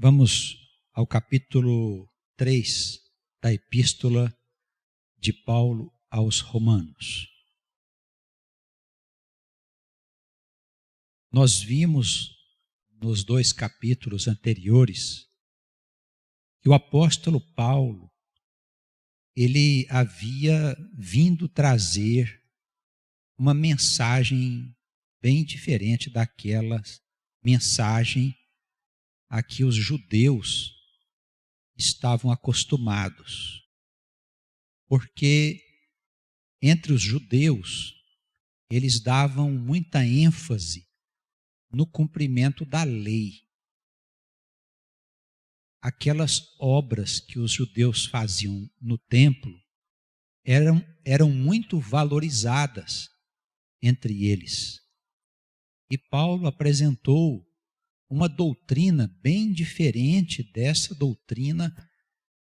Vamos ao capítulo 3 da Epístola de Paulo aos Romanos. Nós vimos nos 2 capítulos anteriores que o apóstolo Paulo, ele havia vindo trazer uma mensagem bem diferente daquela mensagem a que os judeus estavam acostumados. Porque entre os judeus, eles davam muita ênfase no cumprimento da lei. Aquelas obras que os judeus faziam no templo eram muito valorizadas entre eles. E Paulo apresentou uma doutrina bem diferente dessa doutrina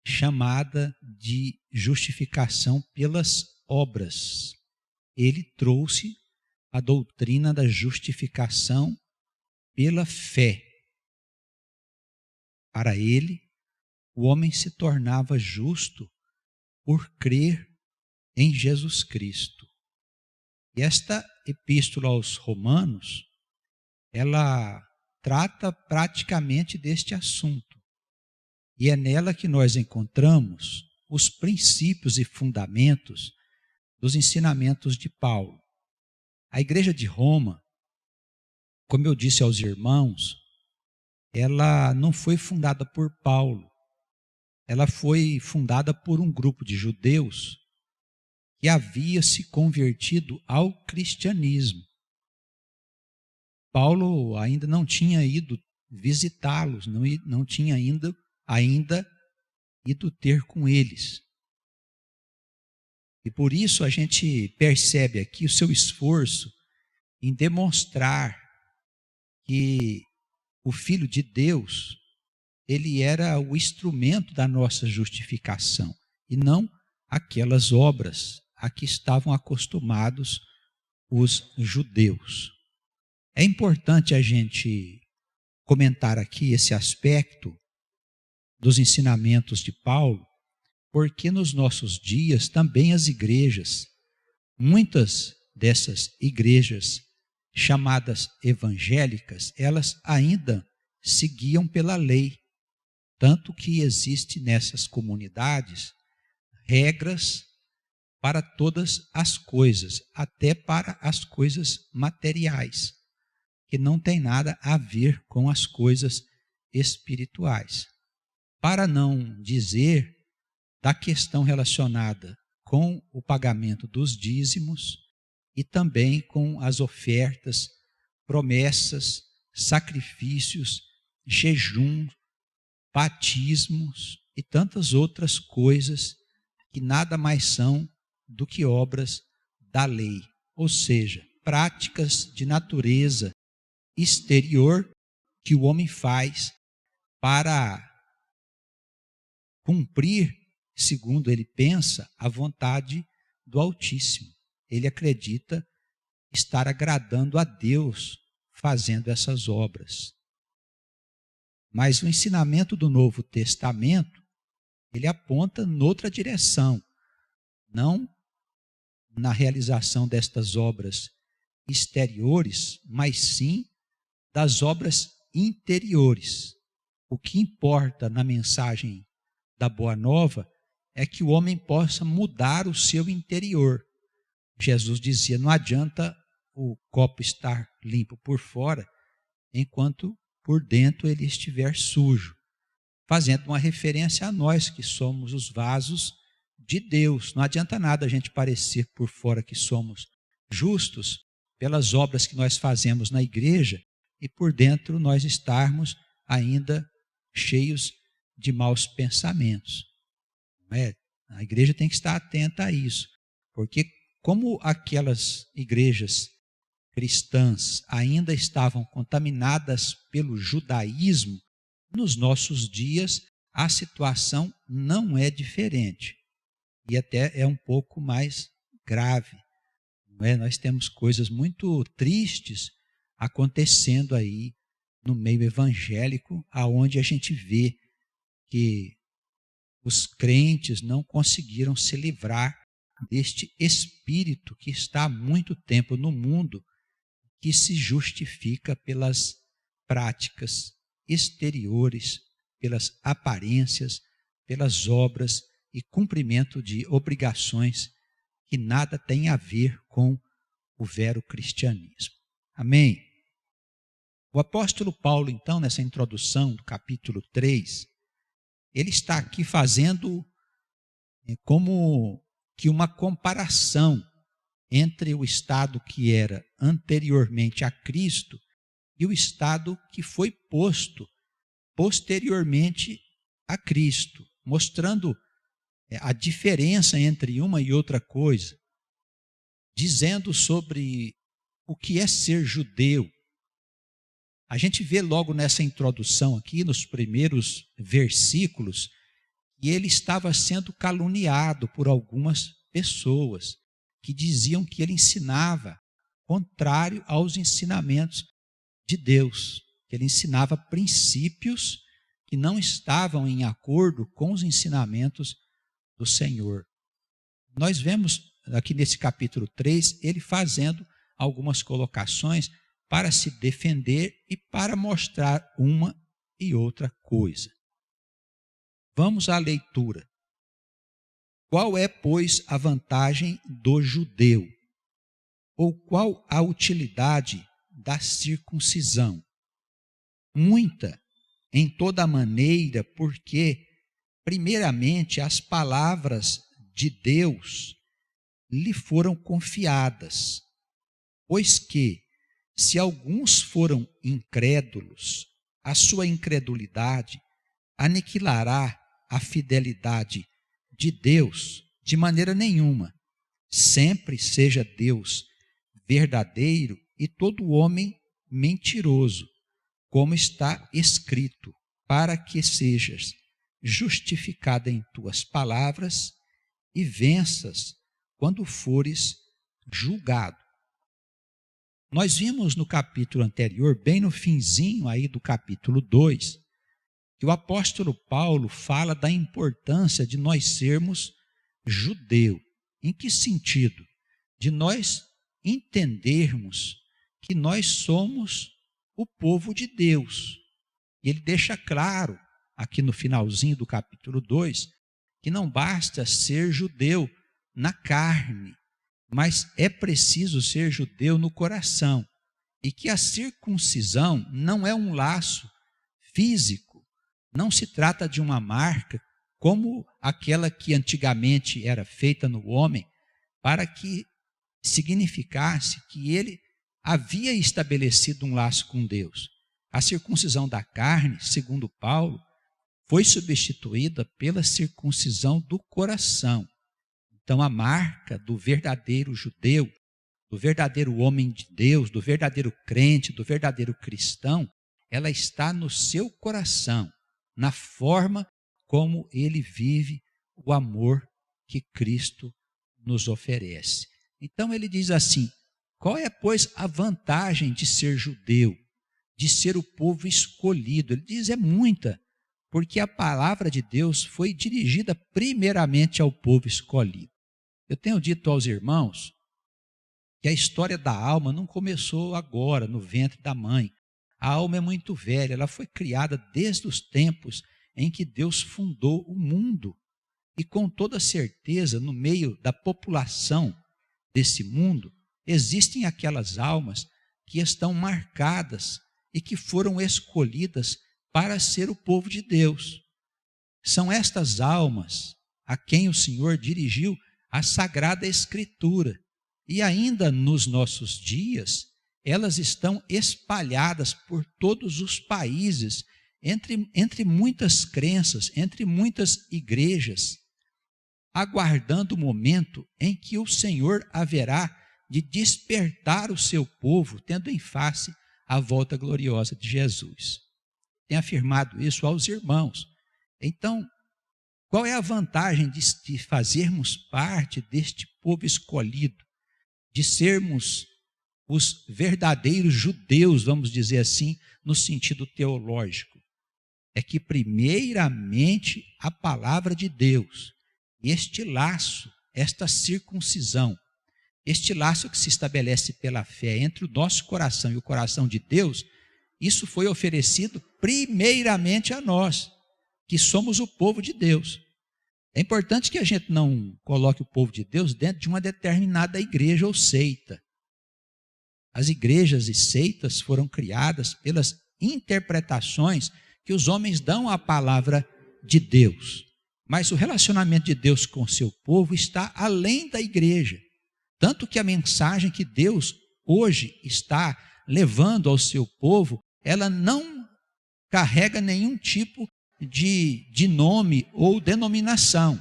chamada de justificação pelas obras. Ele trouxe a doutrina da justificação pela fé. Para ele, o homem se tornava justo por crer em Jesus Cristo. E esta epístola aos Romanos, ela trata praticamente deste assunto. E é nela que nós encontramos os princípios e fundamentos dos ensinamentos de Paulo. A igreja de Roma, como eu disse aos irmãos, ela não foi fundada por Paulo. Ela foi fundada por um grupo de judeus que havia se convertido ao cristianismo. Paulo ainda não tinha ido visitá-los, não tinha ainda ido ter com eles. E por isso a gente percebe aqui o seu esforço em demonstrar que o Filho de Deus, ele era o instrumento da nossa justificação, e não aquelas obras a que estavam acostumados os judeus. É importante a gente comentar aqui esse aspecto dos ensinamentos de Paulo, porque nos nossos dias também as igrejas, muitas dessas igrejas chamadas evangélicas, elas ainda seguiam pela lei, tanto que existe nessas comunidades regras para todas as coisas, até para as coisas materiais, que não tem nada a ver com as coisas espirituais. Para não dizer da questão relacionada com o pagamento dos dízimos e também com as ofertas, promessas, sacrifícios, jejum, batismos e tantas outras coisas que nada mais são do que obras da lei, ou seja, práticas de natureza exterior que o homem faz para cumprir, segundo ele pensa, a vontade do Altíssimo. Ele acredita estar agradando a Deus fazendo essas obras. Mas o ensinamento do Novo Testamento, ele aponta noutra direção, não na realização destas obras exteriores, mas sim das obras interiores. O que importa na mensagem da Boa Nova é que o homem possa mudar o seu interior. Jesus dizia, não adianta o copo estar limpo por fora, enquanto por dentro ele estiver sujo, fazendo uma referência a nós que somos os vasos de Deus. Não adianta nada a gente parecer por fora que somos justos pelas obras que nós fazemos na igreja e por dentro nós estarmos ainda cheios de maus pensamentos. Não é? A igreja tem que estar atenta a isso, porque como aquelas igrejas cristãs ainda estavam contaminadas pelo judaísmo, nos nossos dias a situação não é diferente. E até é um pouco mais grave. Não é? Nós temos coisas muito tristes acontecendo aí no meio evangélico, aonde a gente vê que os crentes não conseguiram se livrar deste espírito que está há muito tempo no mundo, que se justifica pelas práticas exteriores, pelas aparências, pelas obras e cumprimento de obrigações que nada tem a ver com o vero cristianismo. Amém? O apóstolo Paulo, então, nessa introdução do capítulo 3, ele está aqui fazendo como que uma comparação entre o estado que era anteriormente a Cristo e o estado que foi posto posteriormente a Cristo, mostrando a diferença entre uma e outra coisa, dizendo sobre o que é ser judeu. A gente vê logo nessa introdução aqui, nos primeiros versículos, que ele estava sendo caluniado por algumas pessoas que diziam que ele ensinava contrário aos ensinamentos de Deus, que ele ensinava princípios que não estavam em acordo com os ensinamentos do Senhor. Nós vemos aqui nesse capítulo 3, ele fazendo algumas colocações para se defender e para mostrar uma e outra coisa. Vamos à leitura. Qual é, pois, a vantagem do judeu? Ou qual a utilidade da circuncisão? Muita, em toda maneira, porque, primeiramente, as palavras de Deus lhe foram confiadas, pois que, se alguns foram incrédulos, a sua incredulidade aniquilará a fidelidade de Deus de maneira nenhuma. Sempre seja Deus verdadeiro e todo homem mentiroso, como está escrito, para que sejas justificada em tuas palavras e venças quando fores julgado. Nós vimos no capítulo anterior, bem no finzinho aí do capítulo 2, que o apóstolo Paulo fala da importância de nós sermos judeu. Em que sentido? De nós entendermos que nós somos o povo de Deus. E ele deixa claro, aqui no finalzinho do capítulo 2, que não basta ser judeu na carne, mas é preciso ser judeu no coração. E que a circuncisão não é um laço físico, não se trata de uma marca como aquela que antigamente era feita no homem, para que significasse que ele havia estabelecido um laço com Deus. A circuncisão da carne, segundo Paulo, foi substituída pela circuncisão do coração. Então, a marca do verdadeiro judeu, do verdadeiro homem de Deus, do verdadeiro crente, do verdadeiro cristão, ela está no seu coração, na forma como ele vive o amor que Cristo nos oferece. Então, ele diz assim: qual é, pois, a vantagem de ser judeu, de ser o povo escolhido? Ele diz, é muita, porque a palavra de Deus foi dirigida primeiramente ao povo escolhido. Eu tenho dito aos irmãos que a história da alma não começou agora, no ventre da mãe. A alma é muito velha, ela foi criada desde os tempos em que Deus fundou o mundo. E com toda certeza, no meio da população desse mundo, existem aquelas almas que estão marcadas e que foram escolhidas para ser o povo de Deus. São estas almas a quem o Senhor dirigiu a Sagrada Escritura. E ainda nos nossos dias, elas estão espalhadas por todos os países, entre muitas crenças, entre muitas igrejas, aguardando o momento em que o Senhor haverá de despertar o seu povo, tendo em face a volta gloriosa de Jesus. Tem afirmado isso aos irmãos. Então, qual é a vantagem de fazermos parte deste povo escolhido, de sermos os verdadeiros judeus, vamos dizer assim, no sentido teológico. É que, primeiramente, a palavra de Deus, este laço, esta circuncisão, este laço que se estabelece pela fé entre o nosso coração e o coração de Deus, isso foi oferecido primeiramente a nós, que somos o povo de Deus. É importante que a gente não coloque o povo de Deus dentro de uma determinada igreja ou seita. As igrejas e seitas foram criadas pelas interpretações que os homens dão à palavra de Deus. Mas o relacionamento de Deus com o seu povo está além da igreja. Tanto que a mensagem que Deus hoje está levando ao seu povo, ela não carrega nenhum tipo de nome ou denominação.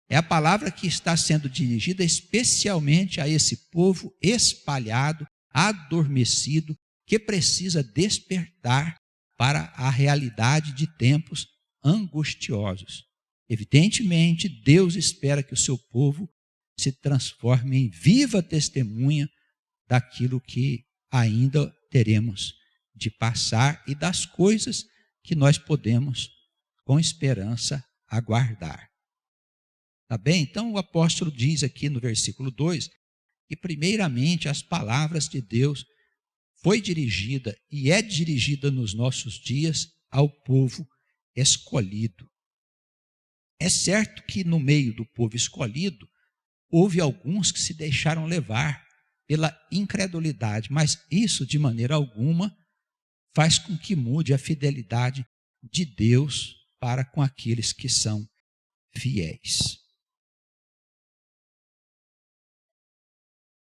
É a palavra que está sendo dirigida especialmente a esse povo espalhado, adormecido, que precisa despertar para a realidade de tempos angustiosos. Evidentemente, Deus espera que o seu povo se transforme em viva testemunha daquilo que ainda teremos de passar e das coisas que nós podemos, com esperança, aguardar. Tá bem? Então o apóstolo diz aqui no versículo 2 que primeiramente as palavras de Deus foi dirigida e é dirigida nos nossos dias ao povo escolhido. É certo que no meio do povo escolhido houve alguns que se deixaram levar pela incredulidade, mas isso de maneira alguma faz com que mude a fidelidade de Deus para com aqueles que são fiéis.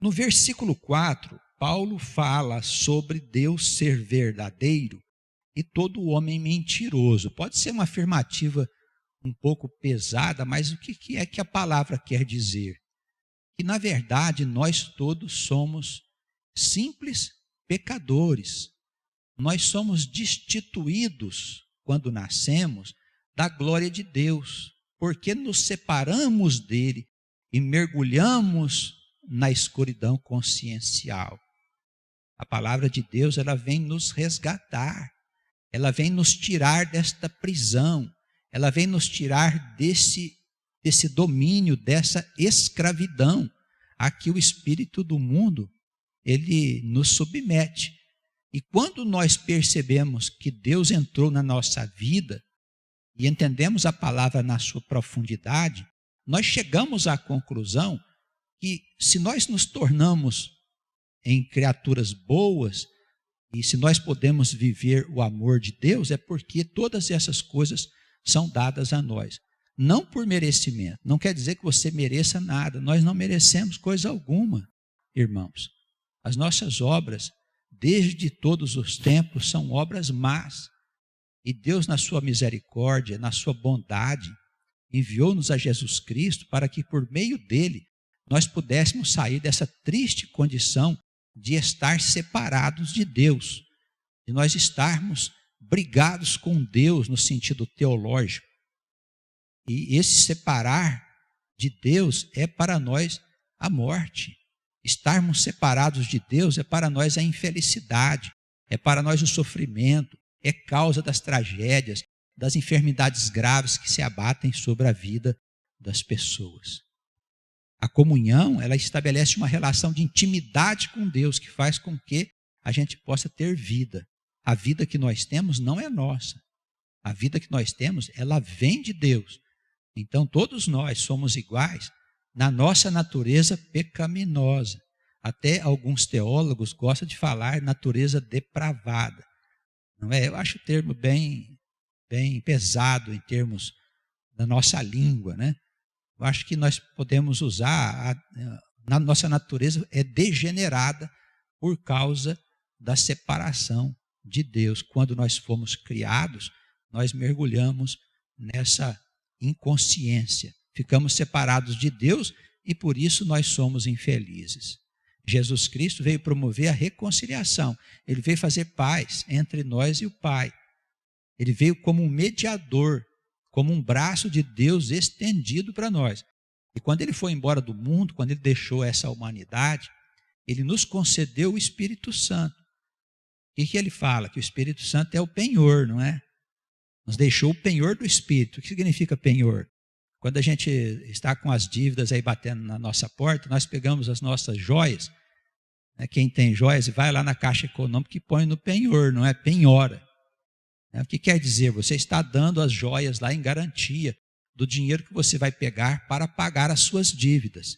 No versículo 4, Paulo fala sobre Deus ser verdadeiro e todo homem mentiroso. Pode ser uma afirmativa um pouco pesada, mas o que é que a palavra quer dizer? Que, na verdade, nós todos somos simples pecadores. Nós somos destituídos, quando nascemos, da glória de Deus, porque nos separamos dele e mergulhamos na escuridão consciencial. A palavra de Deus, ela vem nos resgatar, ela vem nos tirar desta prisão, ela vem nos tirar desse domínio, dessa escravidão a que o espírito do mundo, ele nos submete. E quando nós percebemos que Deus entrou na nossa vida e entendemos a palavra na sua profundidade, nós chegamos à conclusão que se nós nos tornamos em criaturas boas e se nós podemos viver o amor de Deus, é porque todas essas coisas são dadas a nós. Não por merecimento, não quer dizer que você mereça nada, nós não merecemos coisa alguma, irmãos. As nossas obras, desde todos os tempos, são obras más. E Deus, na sua misericórdia, na sua bondade, enviou-nos a Jesus Cristo para que por meio dele nós pudéssemos sair dessa triste condição de estar separados de Deus, de nós estarmos brigados com Deus no sentido teológico. E esse separar de Deus é para nós a morte. Estarmos separados de Deus é para nós a infelicidade, é para nós o sofrimento, é causa das tragédias, das enfermidades graves que se abatem sobre a vida das pessoas. A comunhão, ela estabelece uma relação de intimidade com Deus que faz com que a gente possa ter vida. A vida que nós temos não é nossa. A vida que nós temos, ela vem de Deus. Então, todos nós somos iguais na nossa natureza pecaminosa. Até alguns teólogos gostam de falar natureza depravada. Não é? Eu acho o termo bem pesado em termos da nossa língua, né? Eu acho que nós podemos usar, na nossa natureza é degenerada por causa da separação de Deus. Quando nós fomos criados, nós mergulhamos nessa inconsciência. Ficamos separados de Deus e por isso nós somos infelizes. Jesus Cristo veio promover a reconciliação. Ele veio fazer paz entre nós e o Pai. Ele veio como um mediador, como um braço de Deus estendido para nós. E quando ele foi embora do mundo, quando ele deixou essa humanidade, ele nos concedeu o Espírito Santo. O que ele fala? Que o Espírito Santo é o penhor, não é? Nos deixou o penhor do Espírito. O que significa penhor? Quando a gente está com as dívidas aí batendo na nossa porta, nós pegamos as nossas joias, né? Quem tem joias vai lá na Caixa Econômica e põe no penhor, não é? Penhora. O que quer dizer? Você está dando as joias lá em garantia do dinheiro que você vai pegar para pagar as suas dívidas.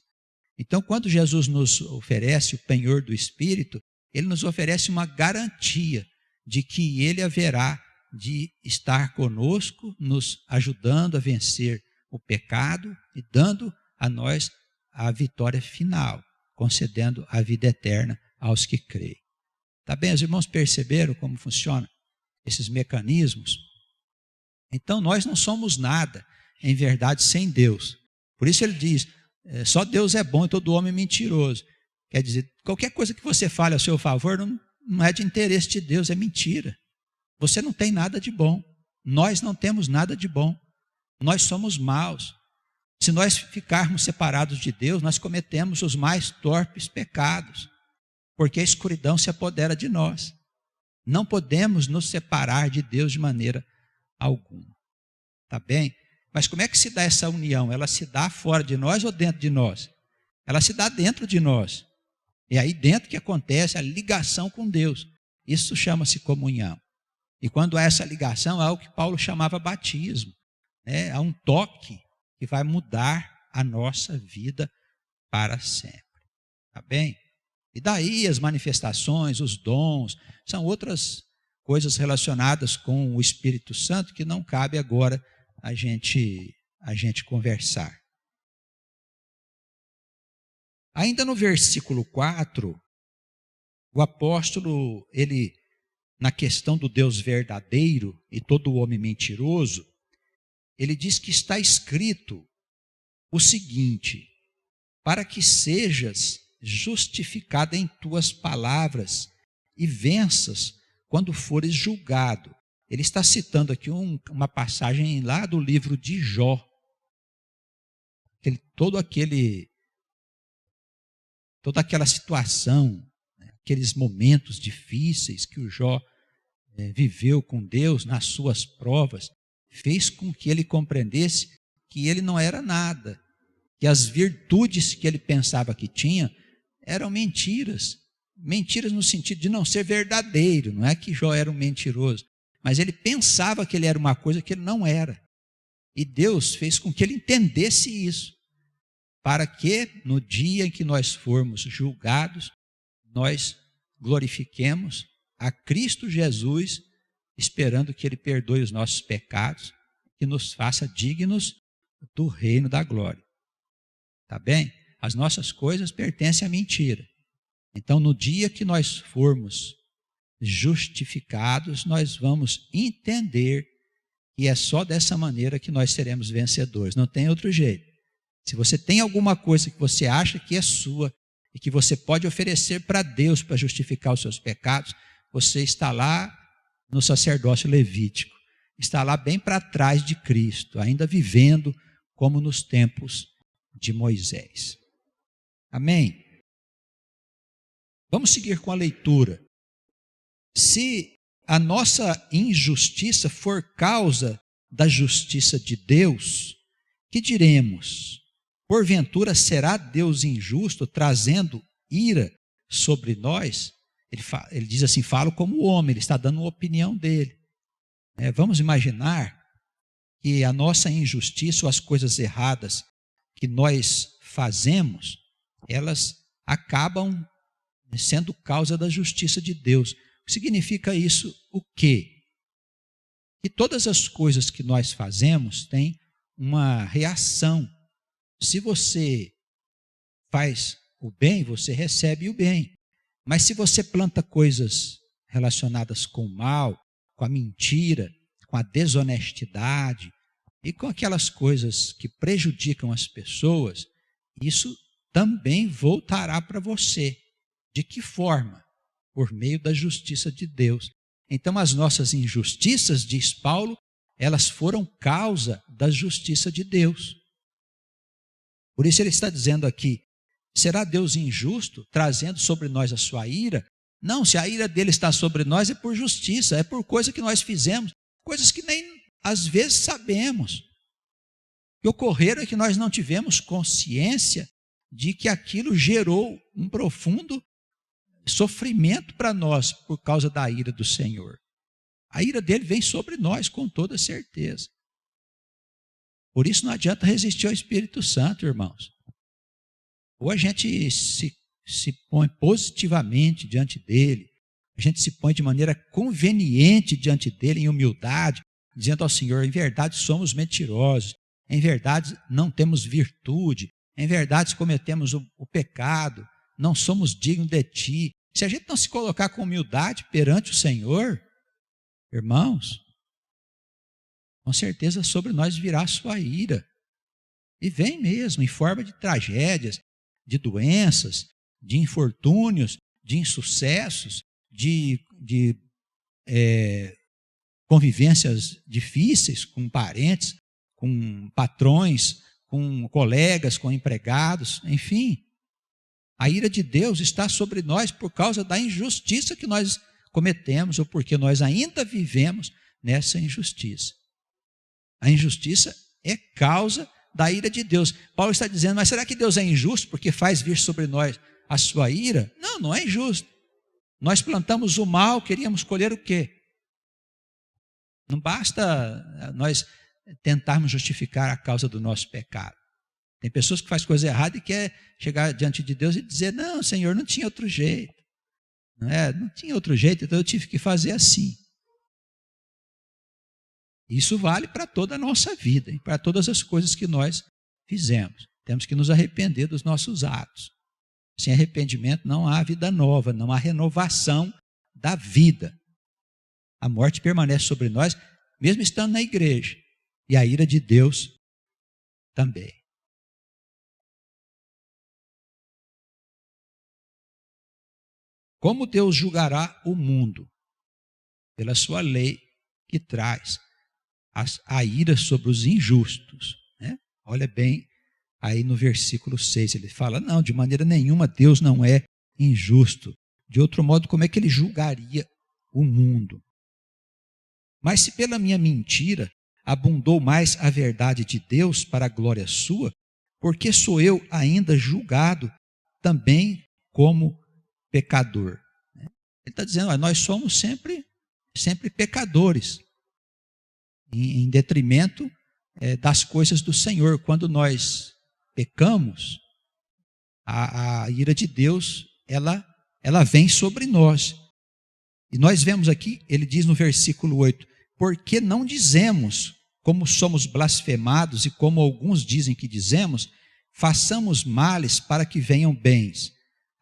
Então, quando Jesus nos oferece o penhor do Espírito, ele nos oferece uma garantia de que ele haverá de estar conosco, nos ajudando a vencer o pecado e dando a nós a vitória final, concedendo a vida eterna aos que creem. Tá bem? Os irmãos perceberam como funcionam esses mecanismos? Então, nós não somos nada, em verdade, sem Deus. Por isso ele diz, só Deus é bom e todo homem é mentiroso. Quer dizer, qualquer coisa que você fale a seu favor não é de interesse de Deus, é mentira. Você não tem nada de bom. Nós não temos nada de bom. Nós somos maus. Se nós ficarmos separados de Deus, nós cometemos os mais torpes pecados, porque a escuridão se apodera de nós. Não podemos nos separar de Deus de maneira alguma. Tá bem? Mas como é que se dá essa união? Ela se dá fora de nós ou dentro de nós? Ela se dá dentro de nós. É aí dentro que acontece a ligação com Deus. Isso chama-se comunhão. E quando há essa ligação, há o que Paulo chamava batismo. Há um toque que vai mudar a nossa vida para sempre. Tá bem? E daí as manifestações, os dons, são outras coisas relacionadas com o Espírito Santo que não cabe agora a gente conversar. Ainda no versículo 4, o apóstolo, ele, na questão do Deus verdadeiro e todo homem mentiroso, ele diz que está escrito o seguinte: para que sejas justificado em tuas palavras e venças quando fores julgado. Ele está citando aqui uma passagem lá do livro de Jó. Toda aquela situação, aqueles momentos difíceis que o Jó viveu com Deus nas suas provas, fez com que ele compreendesse que ele não era nada, que as virtudes que ele pensava que tinha eram mentiras. Mentiras no sentido de não ser verdadeiro, não é que Jó era um mentiroso, mas ele pensava que ele era uma coisa que ele não era. E Deus fez com que ele entendesse isso, para que no dia em que nós formos julgados, nós glorifiquemos a Cristo Jesus, esperando que ele perdoe os nossos pecados, que nos faça dignos do reino da glória. Tá bem? As nossas coisas pertencem à mentira. Então, no dia que nós formos justificados, nós vamos entender que é só dessa maneira que nós seremos vencedores. Não tem outro jeito. Se você tem alguma coisa que você acha que é sua e que você pode oferecer para Deus para justificar os seus pecados, você está lá no sacerdócio levítico. Está lá bem para trás de Cristo, ainda vivendo como nos tempos de Moisés. Amém? Vamos seguir com a leitura. Se a nossa injustiça for causa da justiça de Deus, que diremos? Porventura será Deus injusto, trazendo ira sobre nós? Ele diz assim, falo como homem, ele está dando uma opinião dele. Vamos imaginar que a nossa injustiça ou as coisas erradas que nós fazemos, elas acabam sendo causa da justiça de Deus. Significa isso o quê? Que todas as coisas que nós fazemos têm uma reação. Se você faz o bem, você recebe o bem. Mas se você planta coisas relacionadas com o mal, com a mentira, com a desonestidade e com aquelas coisas que prejudicam as pessoas, isso também voltará para você. De que forma? Por meio da justiça de Deus. Então, as nossas injustiças, diz Paulo, elas foram causa da justiça de Deus. Por isso ele está dizendo aqui, Será Deus injusto, trazendo sobre nós a sua ira? Não, se a ira dele está sobre nós é por justiça, é por coisa que nós fizemos, coisas que nem às vezes sabemos. O que ocorreram é que nós não tivemos consciência de que aquilo gerou um profundo sofrimento para nós por causa da ira do Senhor. A ira dele vem sobre nós com toda certeza. Por isso não adianta resistir ao Espírito Santo, irmãos. Ou a gente se põe positivamente diante dele, a gente se põe de maneira conveniente diante dele, em humildade, dizendo ao Senhor, em verdade somos mentirosos, em verdade não temos virtude, em verdade cometemos o pecado, não somos dignos de ti. Se a gente não se colocar com humildade perante o Senhor, irmãos, com certeza sobre nós virá a sua ira. E vem mesmo, em forma de tragédias, de doenças, de infortúnios, de insucessos, de convivências difíceis com parentes, com patrões, com colegas, com empregados, enfim. A ira de Deus está sobre nós por causa da injustiça que nós cometemos ou porque nós ainda vivemos nessa injustiça. A injustiça é causa da ira de Deus. Paulo está dizendo, mas será que Deus é injusto porque faz vir sobre nós a sua ira? Não, não é injusto. Nós plantamos o mal, queríamos colher o quê? Não basta nós tentarmos justificar a causa do nosso pecado. Tem pessoas que fazem coisa errada e quer chegar diante de Deus e dizer, não, Senhor, não tinha outro jeito. Não tinha outro jeito, então eu tive que fazer assim. Isso vale para toda a nossa vida, e para todas as coisas que nós fizemos. Temos que nos arrepender dos nossos atos. Sem arrependimento não há vida nova, não há renovação da vida. A morte permanece sobre nós, mesmo estando na igreja. E a ira de Deus também. Como Deus julgará o mundo? Pela sua lei que traz a ira sobre os injustos. Né? Olha bem, aí no versículo 6, ele fala, não, de maneira nenhuma Deus não é injusto. De outro modo, como é que ele julgaria o mundo? Mas se pela minha mentira abundou mais a verdade de Deus para a glória sua, porque sou eu ainda julgado também como pecador. Ele está dizendo, nós somos sempre pecadores, em detrimento das coisas do Senhor. Quando nós pecamos, a ira de Deus, ela vem sobre nós. E nós vemos aqui, ele diz no versículo 8, porque não dizemos, como somos blasfemados e como alguns dizem que dizemos, façamos males para que venham bens.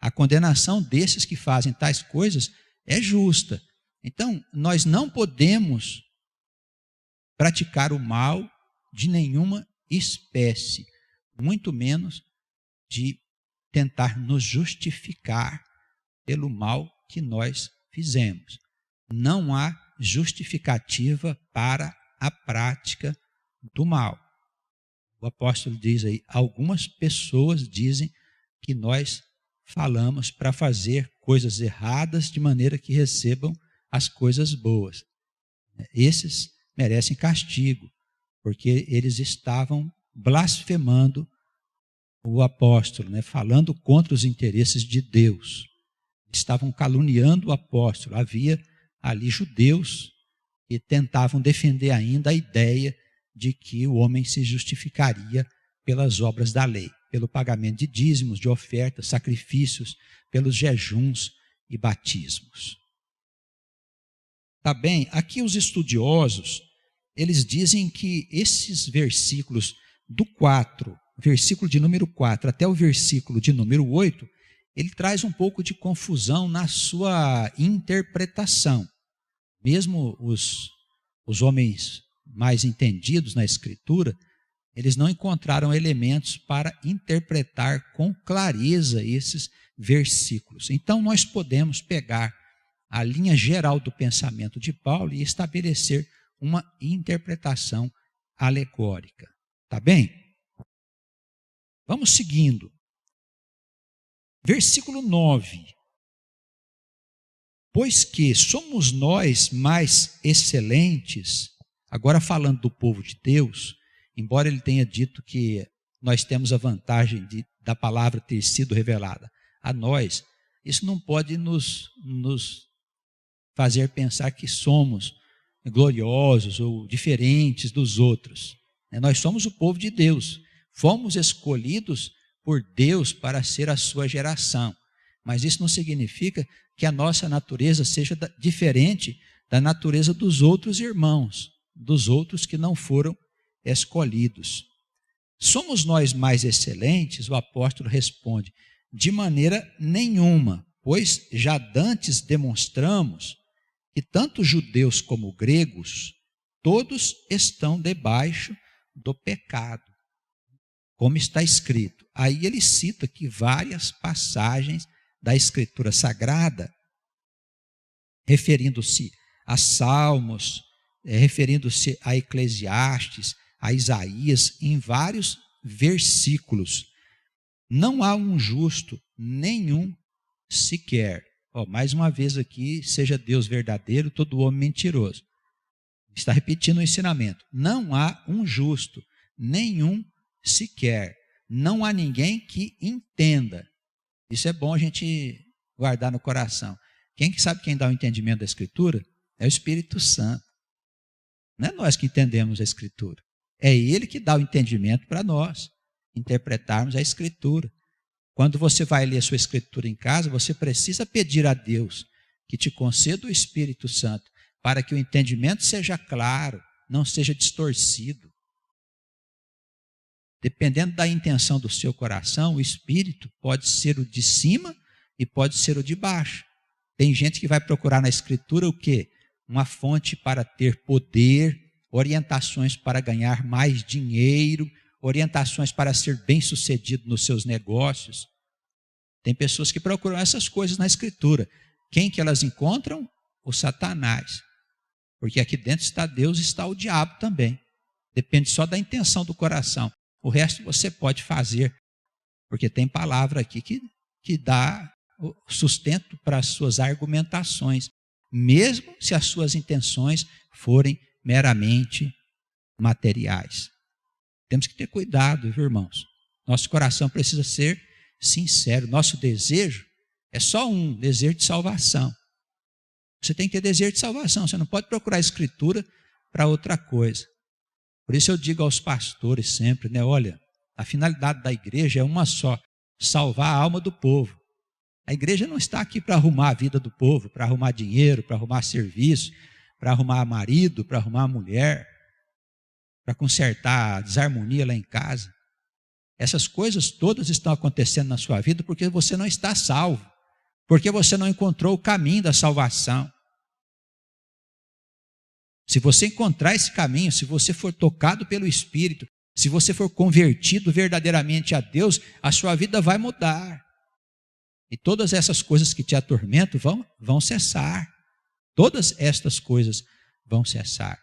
A condenação desses que fazem tais coisas é justa. Então, nós não podemos praticar o mal de nenhuma espécie, muito menos de tentar nos justificar pelo mal que nós fizemos. Não há justificativa para a prática do mal. O apóstolo diz aí, algumas pessoas dizem que nós falamos para fazer coisas erradas de maneira que recebam as coisas boas. Esses merecem castigo, porque eles estavam blasfemando o apóstolo, falando contra os interesses de Deus. Estavam caluniando o apóstolo. Havia ali judeus que tentavam defender ainda a ideia de que o homem se justificaria pelas obras da lei, pelo pagamento de dízimos, de ofertas, sacrifícios, pelos jejuns e batismos. Tá bem, aqui os estudiosos, eles dizem que esses versículos do 4, versículo de número 4 até o versículo de número 8, ele traz um pouco de confusão na sua interpretação. Mesmo os homens mais entendidos na Escritura, eles não encontraram elementos para interpretar com clareza esses versículos. Então, nós podemos pegar a linha geral do pensamento de Paulo e estabelecer uma interpretação alegórica. Tá bem? Vamos seguindo. Versículo 9. Pois que somos nós mais excelentes, agora falando do povo de Deus, embora ele tenha dito que nós temos a vantagem da palavra ter sido revelada a nós, isso não pode nos fazer pensar que somos gloriosos ou diferentes dos outros. Nós somos o povo de Deus, fomos escolhidos por Deus para ser a sua geração, mas isso não significa que a nossa natureza seja diferente da natureza dos outros irmãos, dos outros que não foram escolhidos. Somos nós mais excelentes? O apóstolo responde, de maneira nenhuma, pois já dantes demonstramos que tanto judeus como gregos, todos estão debaixo do pecado, como está escrito. Aí ele cita aqui várias passagens da Escritura Sagrada, referindo-se a Salmos, referindo-se a Eclesiastes, a Isaías, em vários versículos. Não há um justo, nenhum sequer. Mais uma vez aqui, seja Deus verdadeiro, todo homem mentiroso. Está repetindo o ensinamento. Não há um justo, nenhum sequer. Não há ninguém que entenda. Isso é bom a gente guardar no coração. Quem sabe quem dá o entendimento da Escritura? É o Espírito Santo. Não é nós que entendemos a Escritura. É Ele que dá o entendimento para nós interpretarmos a Escritura. Quando você vai ler a sua Escritura em casa, você precisa pedir a Deus que te conceda o Espírito Santo para que o entendimento seja claro, não seja distorcido. Dependendo da intenção do seu coração, o Espírito pode ser o de cima e pode ser o de baixo. Tem gente que vai procurar na Escritura o quê? Uma fonte para ter poder, orientações para ganhar mais dinheiro, orientações para ser bem-sucedido nos seus negócios. Tem pessoas que procuram essas coisas na Escritura. Quem que elas encontram? O Satanás. Porque aqui dentro está Deus e está o diabo também. Depende só da intenção do coração. O resto você pode fazer, porque tem palavra aqui que dá sustento para as suas argumentações, mesmo se as suas intenções forem meramente materiais. Temos que ter cuidado, viu, irmãos? Nosso coração precisa ser sincero. Nosso desejo é só um, desejo de salvação. Você tem que ter desejo de salvação. Você não pode procurar a Escritura para outra coisa. Por isso eu digo aos pastores sempre, olha, a finalidade da igreja é uma só, salvar a alma do povo. A igreja não está aqui para arrumar a vida do povo, para arrumar dinheiro, para arrumar serviço, para arrumar marido, para arrumar mulher, para consertar a desarmonia lá em casa. Essas coisas todas estão acontecendo na sua vida porque você não está salvo, porque você não encontrou o caminho da salvação. Se você encontrar esse caminho, se você for tocado pelo Espírito, se você for convertido verdadeiramente a Deus, a sua vida vai mudar. E todas essas coisas que te atormentam vão cessar. Todas estas coisas vão cessar.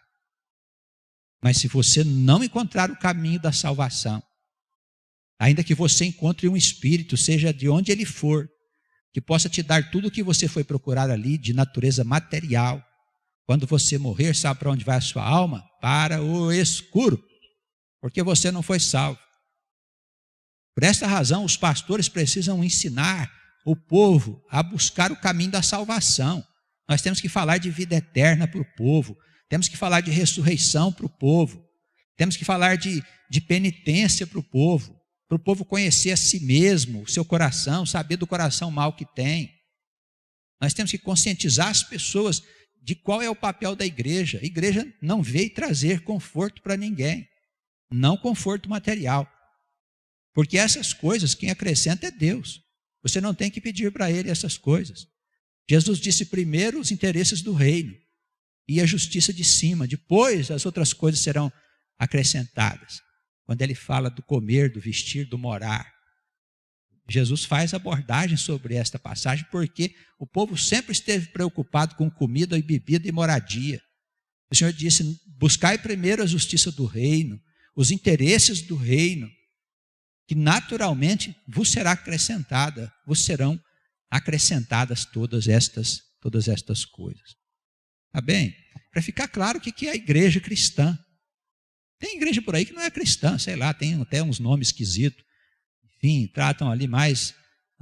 Mas se você não encontrar o caminho da salvação, ainda que você encontre um Espírito, seja de onde ele for, que possa te dar tudo o que você foi procurar ali de natureza material, quando você morrer, sabe para onde vai a sua alma? Para o escuro, porque você não foi salvo. Por esta razão, os pastores precisam ensinar o povo a buscar o caminho da salvação. Nós temos que falar de vida eterna para o povo, temos que falar de ressurreição para o povo, temos que falar de penitência para o povo conhecer a si mesmo, o seu coração, saber do coração mau que tem. Nós temos que conscientizar as pessoas de qual é o papel da igreja. A igreja não veio trazer conforto para ninguém, não conforto material, porque essas coisas quem acrescenta é Deus. Você não tem que pedir para Ele essas coisas. Jesus disse primeiro os interesses do reino e a justiça de cima, depois as outras coisas serão acrescentadas. Quando Ele fala do comer, do vestir, do morar, Jesus faz abordagem sobre esta passagem porque o povo sempre esteve preocupado com comida e bebida e moradia. O Senhor disse, buscai primeiro a justiça do reino, os interesses do reino, que naturalmente vos serão acrescentadas todas estas coisas. Tá bem? Para ficar claro o que é a igreja cristã. Tem igreja por aí que não é cristã, sei lá, tem até uns nomes esquisitos. Enfim, tratam ali mais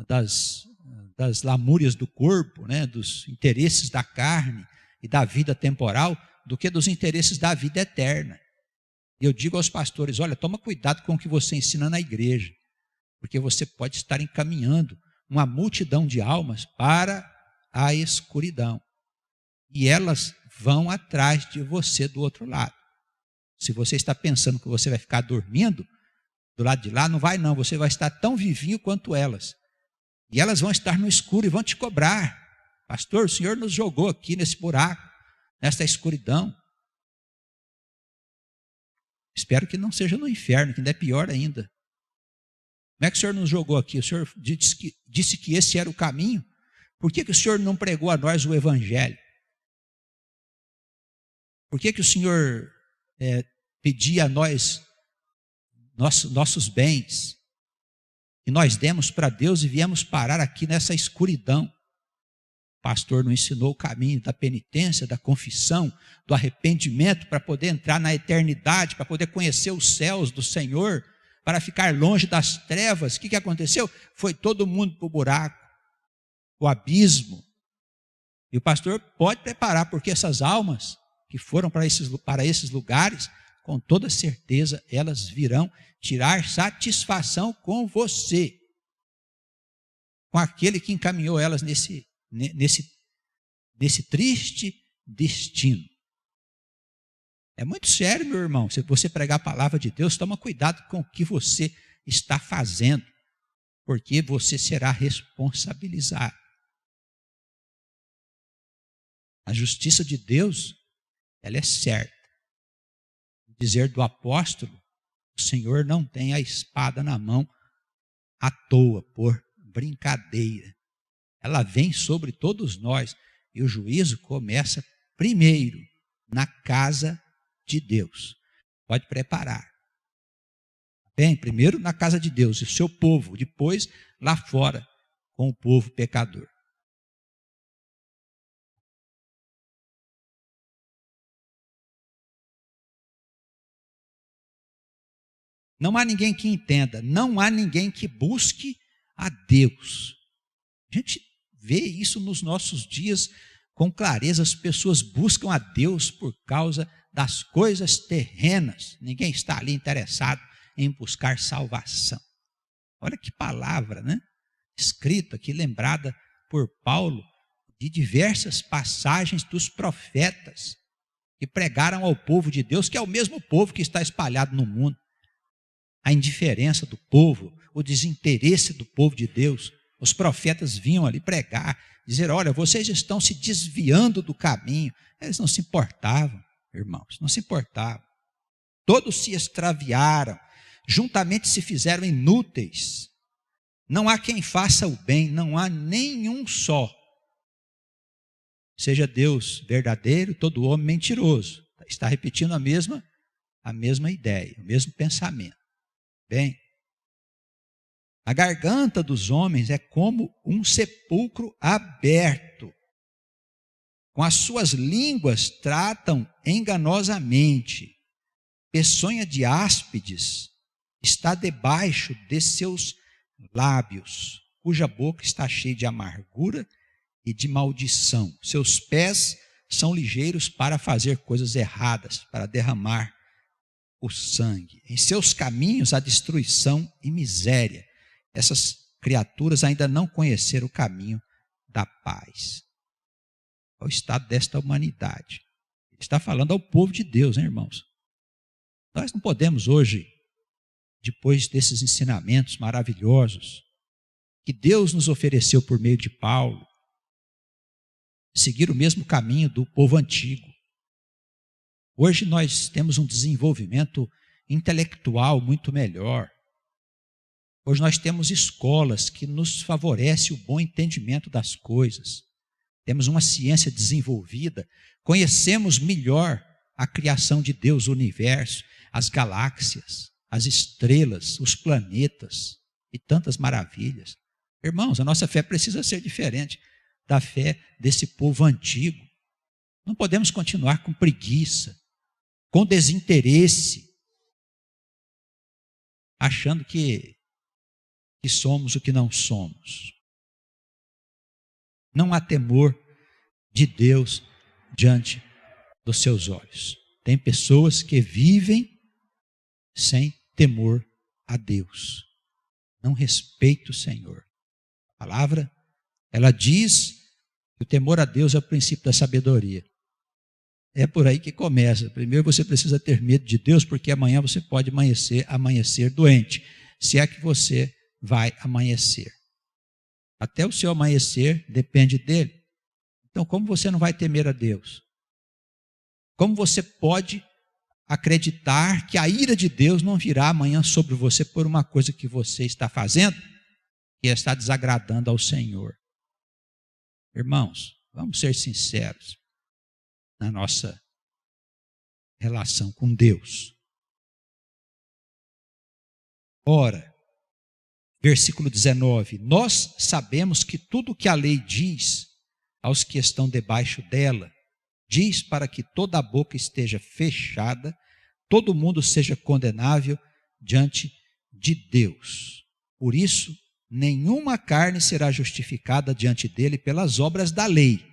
das lamúrias do corpo, né, dos interesses da carne e da vida temporal, do que dos interesses da vida eterna. E eu digo aos pastores, olha, toma cuidado com o que você ensina na igreja, porque você pode estar encaminhando uma multidão de almas para a escuridão. E elas vão atrás de você do outro lado. Se você está pensando que você vai ficar dormindo do lado de lá, não vai não, você vai estar tão vivinho quanto elas. E elas vão estar no escuro e vão te cobrar. Pastor, o Senhor nos jogou aqui nesse buraco, nesta escuridão. Espero que não seja no inferno, que ainda é pior ainda. Como é que o Senhor nos jogou aqui? O Senhor disse que esse era o caminho. Por que o Senhor não pregou a nós o Evangelho? Por que o Senhor pedia a nós nossos bens, que nós demos para Deus e viemos parar aqui nessa escuridão? O pastor não ensinou o caminho da penitência, da confissão, do arrependimento, para poder entrar na eternidade, para poder conhecer os céus do Senhor, para ficar longe das trevas. O que aconteceu? Foi todo mundo para o buraco, o abismo. E o pastor pode preparar, porque essas almas que foram para esses lugares, com toda certeza, elas virão tirar satisfação com você, com aquele que encaminhou elas nesse triste destino. É muito sério, meu irmão. Se você pregar a palavra de Deus, toma cuidado com o que você está fazendo, porque você será responsabilizado. A justiça de Deus, ela é certa. Dizer do apóstolo, o Senhor não tem a espada na mão à toa, por brincadeira. Ela vem sobre todos nós e o juízo começa primeiro na casa de Deus. Pode preparar. Bem, primeiro na casa de Deus e o seu povo, depois lá fora com o povo pecador. Não há ninguém que entenda, não há ninguém que busque a Deus. A gente vê isso nos nossos dias com clareza. As pessoas buscam a Deus por causa das coisas terrenas. Ninguém está ali interessado em buscar salvação. Olha que palavra, né? Escrita aqui, lembrada por Paulo, de diversas passagens dos profetas que pregaram ao povo de Deus, que é o mesmo povo que está espalhado no mundo. A indiferença do povo, o desinteresse do povo de Deus. Os profetas vinham ali pregar, dizer, olha, vocês estão se desviando do caminho. Eles não se importavam, irmãos, não se importavam. Todos se extraviaram, juntamente se fizeram inúteis. Não há quem faça o bem, não há nenhum só. Seja Deus verdadeiro, todo homem mentiroso. Está repetindo a mesma ideia, o mesmo pensamento. Bem, a garganta dos homens é como um sepulcro aberto. Com as suas línguas tratam enganosamente. Peçonha de áspides está debaixo de seus lábios, cuja boca está cheia de amargura e de maldição. Seus pés são ligeiros para fazer coisas erradas, para derramar o sangue. Em seus caminhos há destruição e miséria. Essas criaturas ainda não conheceram o caminho da paz. É o estado desta humanidade. Ele está falando ao povo de Deus, hein, irmãos? Nós não podemos hoje, depois desses ensinamentos maravilhosos que Deus nos ofereceu por meio de Paulo, seguir o mesmo caminho do povo antigo. Hoje nós temos um desenvolvimento intelectual muito melhor. Hoje nós temos escolas que nos favorecem o bom entendimento das coisas. Temos uma ciência desenvolvida, conhecemos melhor a criação de Deus, o universo, as galáxias. as estrelas, os planetas e tantas maravilhas. Irmãos, a nossa fé precisa ser diferente da fé desse povo antigo. Não podemos continuar com preguiça, com desinteresse, achando que somos o que não somos. Não há temor de Deus diante dos seus olhos. Tem pessoas que vivem sem temor a Deus. Não respeita o Senhor. A palavra, ela diz que o temor a Deus é o princípio da sabedoria. É por aí que começa. Primeiro você precisa ter medo de Deus, porque amanhã você pode amanhecer doente, se é que você vai amanhecer. Até o seu amanhecer depende dele. Então, como você não vai temer a Deus? Como você pode acreditar que a ira de Deus não virá amanhã sobre você por uma coisa que você está fazendo que está desagradando ao Senhor? Irmãos, vamos ser sinceros na nossa relação com Deus. Ora, versículo 19, nós sabemos que tudo o que a lei diz aos que estão debaixo dela, diz para que toda a boca esteja fechada, todo mundo seja condenável diante de Deus. Por isso, nenhuma carne será justificada diante dele pelas obras da lei,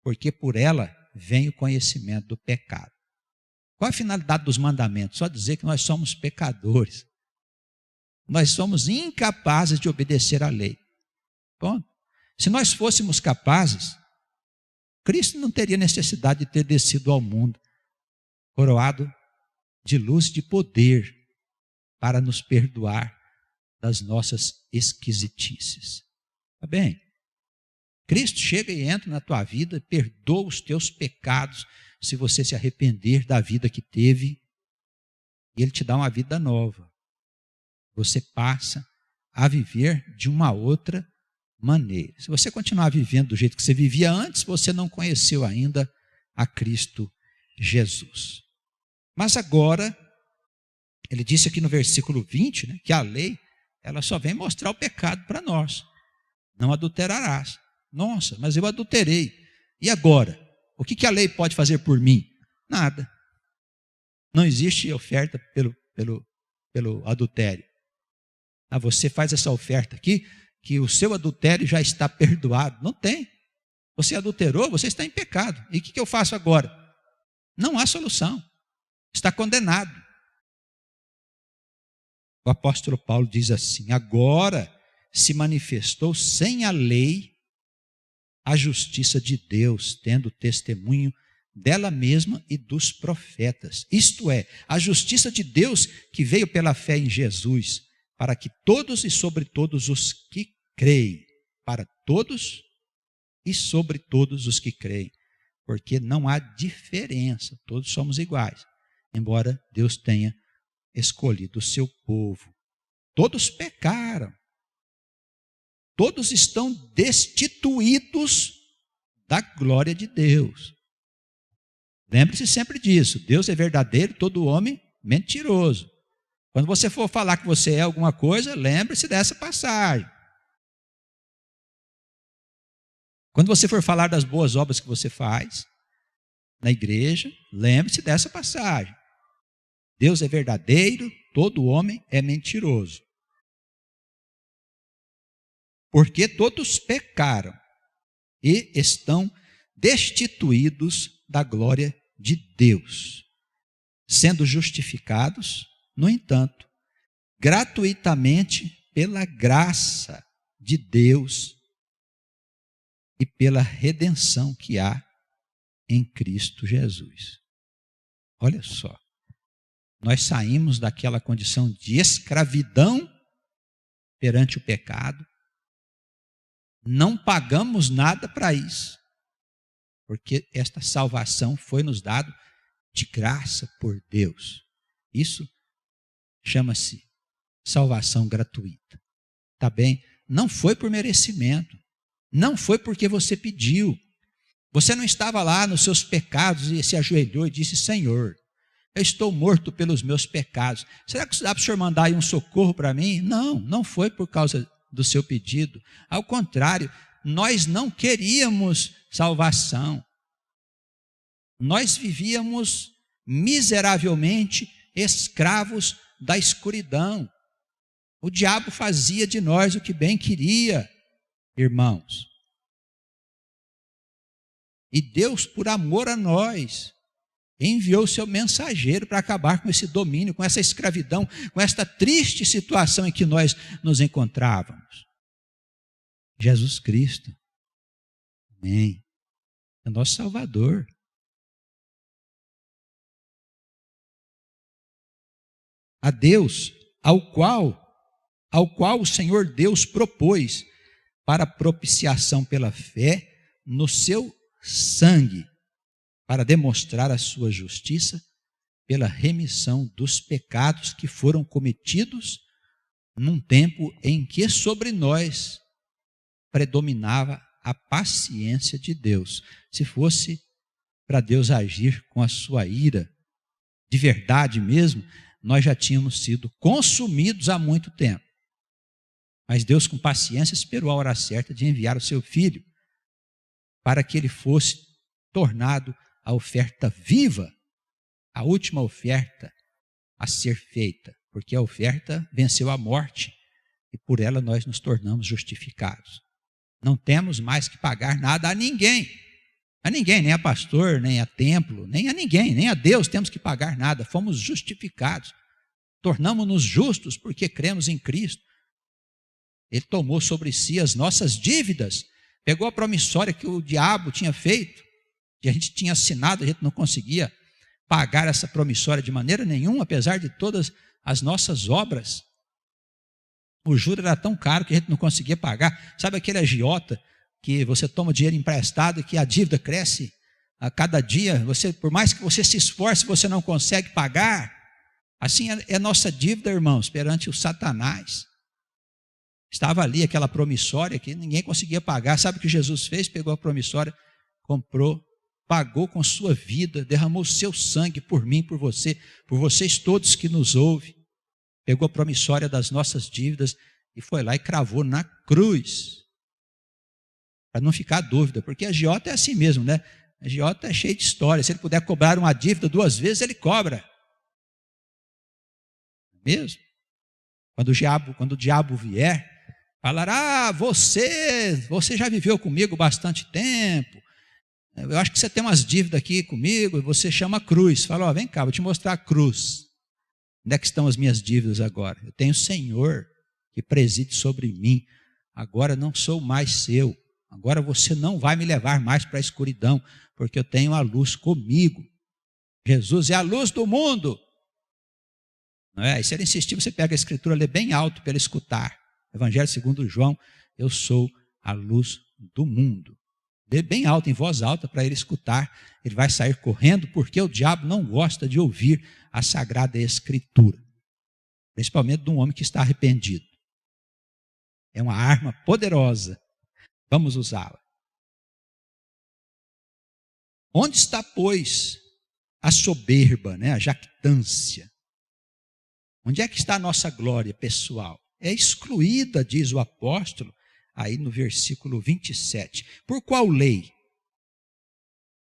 porque por ela vem o conhecimento do pecado. Qual a finalidade dos mandamentos? Só dizer que nós somos pecadores. Nós somos incapazes de obedecer à lei. Bom, se nós fôssemos capazes, Cristo não teria necessidade de ter descido ao mundo, coroado de luz e de poder, para nos perdoar das nossas esquisitices. Tá bem? Cristo chega e entra na tua vida, perdoa os teus pecados, se você se arrepender da vida que teve, e Ele te dá uma vida nova. Você passa a viver de uma outra maneira. Se você continuar vivendo do jeito que você vivia antes, você não conheceu ainda a Cristo Jesus. Mas agora, ele disse aqui no versículo 20, né, que a lei, ela só vem mostrar o pecado para nós. Não adulterarás. Nossa, mas eu adulterei. E agora? O que a lei pode fazer por mim? Nada. Não existe oferta pelo adultério. Ah, você faz essa oferta aqui, que o seu adultério já está perdoado. Não tem. Você adulterou, você está em pecado. E o que eu faço agora? Não há solução. Está condenado. O apóstolo Paulo diz assim: agora se manifestou sem a lei a justiça de Deus, tendo testemunho dela mesma e dos profetas. Isto é, a justiça de Deus que veio pela fé em Jesus, para que todos e sobre todos os que creem, para todos e sobre todos os que creem, porque não há diferença, todos somos iguais, embora Deus tenha escolhido o seu povo. Todos pecaram, todos estão destituídos da glória de Deus. Lembre-se sempre disso, Deus é verdadeiro, todo homem mentiroso. Quando você for falar que você é alguma coisa, lembre-se dessa passagem. Quando você for falar das boas obras que você faz na igreja, lembre-se dessa passagem. Deus é verdadeiro, todo homem é mentiroso. Porque todos pecaram e estão destituídos da glória de Deus, sendo justificados, no entanto, gratuitamente pela graça de Deus e pela redenção que há em Cristo Jesus. Olha só, nós saímos daquela condição de escravidão perante o pecado, não pagamos nada para isso, porque esta salvação foi nos dada de graça por Deus. Isso chama-se salvação gratuita. Tá bem? Não foi por merecimento. Não foi porque você pediu. Você não estava lá nos seus pecados e se ajoelhou e disse: Senhor, Eu estou morto pelos meus pecados. Será que dá para o senhor mandar aí um socorro para mim? Não, não foi por causa do seu pedido. Ao contrário, nós não queríamos salvação. Nós vivíamos miseravelmente escravos da escuridão. O diabo fazia de nós o que bem queria, irmãos. E Deus, por amor a nós, enviou o seu mensageiro para acabar com esse domínio, com essa escravidão, com esta triste situação em que nós nos encontrávamos. Jesus Cristo. Amém. É nosso Salvador. A Deus, ao qual o Senhor Deus propôs para propiciação pela fé no seu sangue, para demonstrar a sua justiça pela remissão dos pecados que foram cometidos num tempo em que sobre nós predominava a paciência de Deus. Se fosse para Deus agir com a sua ira, de verdade mesmo, nós já tínhamos sido consumidos há muito tempo. Mas Deus, com paciência, esperou a hora certa de enviar o seu Filho para que ele fosse tornado a oferta viva, a última oferta a ser feita, porque a oferta venceu a morte e por ela nós nos tornamos justificados. Não temos mais que pagar nada a ninguém, nem a pastor, nem a templo, nem a ninguém, nem a Deus temos que pagar nada, fomos justificados, tornamos-nos justos porque cremos em Cristo. Ele tomou sobre si as nossas dívidas, pegou a promissória que o diabo tinha feito, que a gente tinha assinado, a gente não conseguia pagar essa promissória de maneira nenhuma, apesar de todas as nossas obras. O juro era tão caro que a gente não conseguia pagar. Sabe aquele agiota que você toma dinheiro emprestado e que a dívida cresce a cada dia? Por mais que você se esforce, você não consegue pagar. Assim é a nossa dívida, irmãos, perante o Satanás. Estava ali aquela promissória que ninguém conseguia pagar. Sabe o que Jesus fez? Pegou a promissória, comprou, pagou com sua vida, derramou o seu sangue por mim, por vocês todos que nos ouvem. Pegou a promissória das nossas dívidas e foi lá e cravou na cruz. Para não ficar dúvida, porque a agiota é assim mesmo, né? A agiota é cheio de história. Se ele puder cobrar uma dívida 2 vezes, ele cobra. Mesmo? Quando o diabo vier, falará: você já viveu comigo bastante tempo, eu acho que você tem umas dívidas aqui comigo, e você chama a cruz, fala: vem cá, vou te mostrar a cruz, onde é que estão as minhas dívidas agora? Eu tenho o Senhor que preside sobre mim, agora não sou mais seu, agora você não vai me levar mais para a escuridão, porque eu tenho a luz comigo, Jesus é a luz do mundo. Não é? E se ele insistir, você pega a escritura, lê bem alto para ele escutar. Evangelho segundo João, eu sou a luz do mundo. Lê bem alto, em voz alta, para ele escutar. Ele vai sair correndo, porque o diabo não gosta de ouvir a Sagrada Escritura. Principalmente de um homem que está arrependido. É uma arma poderosa. Vamos usá-la. Onde está, pois, a soberba, né? A jactância? Onde é que está a nossa glória pessoal? É excluída, diz o apóstolo, aí no versículo 27. Por qual lei?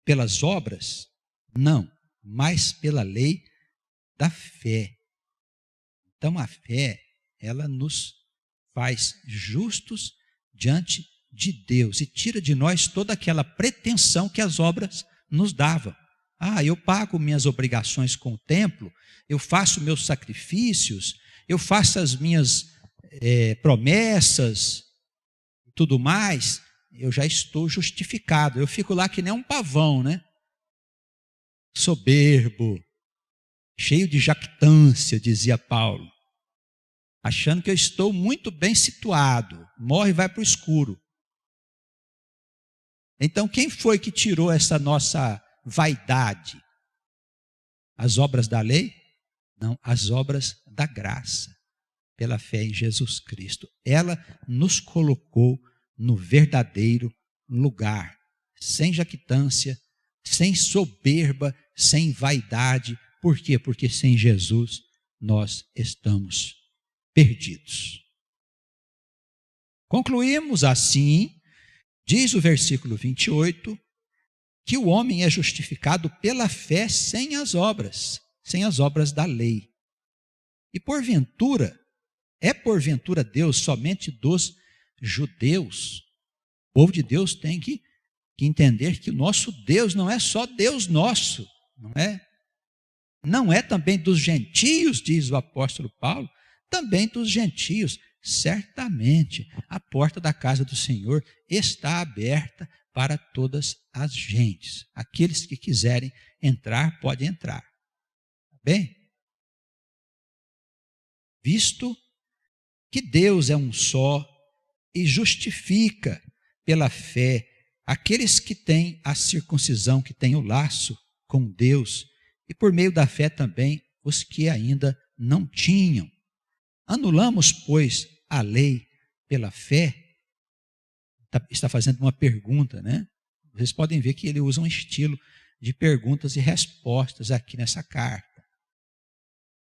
Pelas obras? Não, mas pela lei da fé. Então a fé, ela nos faz justos diante de Deus e tira de nós toda aquela pretensão que as obras nos davam. Eu pago minhas obrigações com o templo, eu faço meus sacrifícios, eu faço as minhas promessas, tudo mais, eu já estou justificado. Eu fico lá que nem um pavão, né? Soberbo, cheio de jactância, dizia Paulo, achando que eu estou muito bem situado, morre e vai para o escuro. Então, quem foi que tirou essa nossa vaidade? As obras da lei? Não, as obras da graça, pela fé em Jesus Cristo. Ela nos colocou no verdadeiro lugar, sem jactância, sem soberba, sem vaidade, Por quê? Porque sem Jesus nós estamos perdidos. Concluímos assim, diz o versículo 28, que o homem é justificado pela fé sem as obras da lei. E porventura, porventura Deus somente dos judeus? O povo de Deus tem que entender que o nosso Deus não é só Deus nosso, não é? Não é também dos gentios, diz o apóstolo Paulo, também dos gentios. Certamente a porta da casa do Senhor está aberta para todas as gentes. Aqueles que quiserem entrar, podem entrar. Tá bem? Visto que Deus é um só e justifica pela fé aqueles que têm a circuncisão, que têm o laço com Deus, e por meio da fé também os que ainda não tinham. Anulamos, pois, a lei pela fé? Está fazendo uma pergunta, né? Vocês podem ver que ele usa um estilo de perguntas e respostas aqui nessa carta.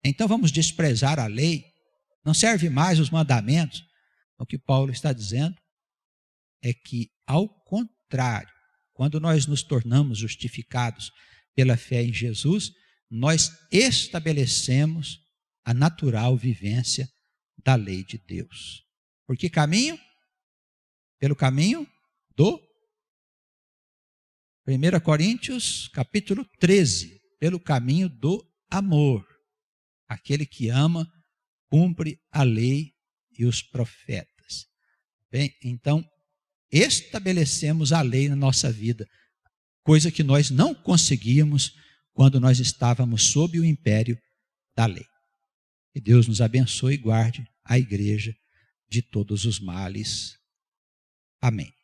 Então vamos desprezar a lei? Não serve mais os mandamentos? O que Paulo está dizendo é que, ao contrário, quando nós nos tornamos justificados pela fé em Jesus, nós estabelecemos a natural vivência da lei de Deus. Por que caminho? Pelo caminho do 1 Coríntios, capítulo 13, pelo caminho do amor. Aquele que ama, cumpre a lei e os profetas. Bem, então, estabelecemos a lei na nossa vida, coisa que nós não conseguíamos quando nós estávamos sob o império da lei. Que Deus nos abençoe e guarde a igreja de todos os males. Amém.